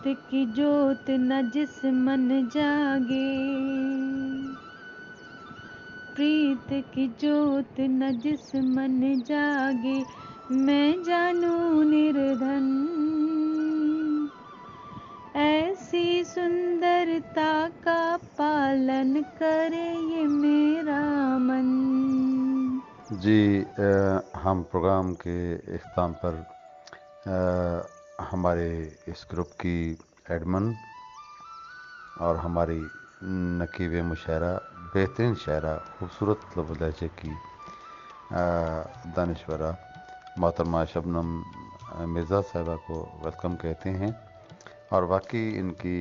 प्रीत की जोत न जिस मन जागे, प्रीत की जोत न जिस मन जागे, मैं जानू निर्धन, ऐसी सुंदरता का पालन करे ये मेरा मन। जी, हम प्रोग्राम के इख्तिताम पर हमारे इस ग्रुप की एडमन और हमारी नकीब मुशायरा, बेहतरीन शायरा, खूबसूरत लफ्ज़ लहजे की दानिश्वरा मोहतरमा शबनम मिर्ज़ा साहिबा को वेलकम कहते हैं। और वाकई इनकी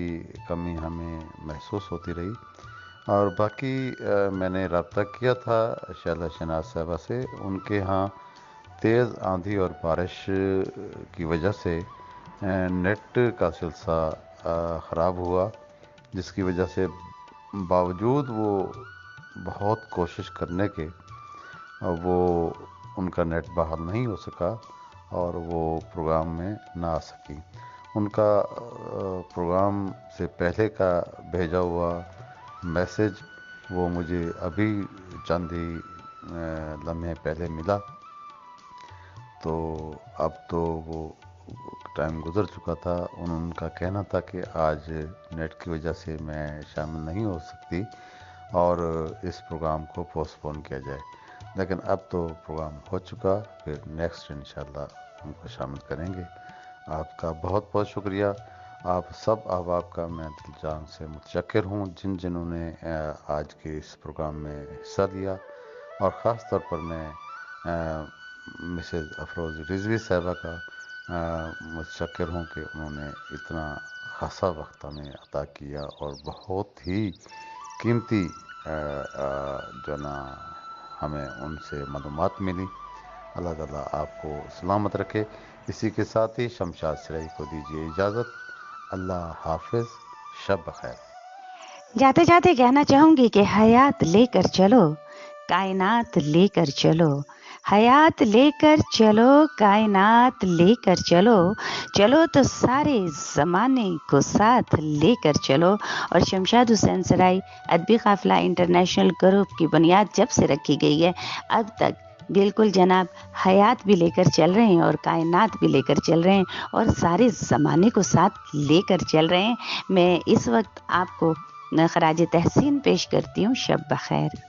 कमी हमें महसूस होती रही। और बाकी मैंने रब्ता किया था शैला शनाज साहिबा से, उनके यहाँ तेज़ आंधी और बारिश की वजह से नेट का सिलसिला ख़राब हुआ, जिसकी वजह से बावजूद वो बहुत कोशिश करने के वो उनका नेट बहाल नहीं हो सका और वो प्रोग्राम में ना आ सकी। उनका प्रोग्राम से पहले का भेजा हुआ मैसेज वो मुझे अभी चंद ही लम्हे पहले मिला, तो अब तो वो टाइम गुज़र चुका था। उनका कहना था कि आज नेट की वजह से मैं शामिल नहीं हो सकती और इस प्रोग्राम को पोस्टपोन किया जाए, लेकिन अब तो प्रोग्राम हो चुका, फिर नेक्स्ट इंशाल्लाह उनको शामिल करेंगे। आपका बहुत बहुत शुक्रिया। आप सब अहबाब का मैं दिल जान से मुतशक्किर हूँ जिन्होंने आज के इस प्रोग्राम में हिस्सा लिया, और ख़ास तौर पर मैं मिसेज़ अफरोज़ रिजवी साहिबा का मुतशक्किर हूँ कि उन्होंने इतना खासा वक्त हमें अता किया और बहुत ही कीमती जो ना हमें उनसे मालूमात मिली। अल्लाह ताला आपको सलामत रखे। इसी के साथ ही शमशाद सिराई को दीजिए इजाज़त। अल्लाह हाफिज़, शब बखैर। जाते जाते कहना चाहूंगी कि हयात लेकर चलो, कायनात लेकर चलो, हयात लेकर चलो, कायनात लेकर चलो, चलो तो सारे ज़माने को साथ लेकर चलो। और शमशाद हुसैन सराय अदबी काफ़िला इंटरनेशनल ग्रुप की बुनियाद जब से रखी गई है अब तक बिल्कुल जनाब हयात भी लेकर चल रहे हैं और कायनात भी लेकर चल रहे हैं और सारे ज़माने को साथ लेकर चल रहे हैं। मैं इस वक्त आपको खराज तहसीन पेश करती हूँ। शब बखैर।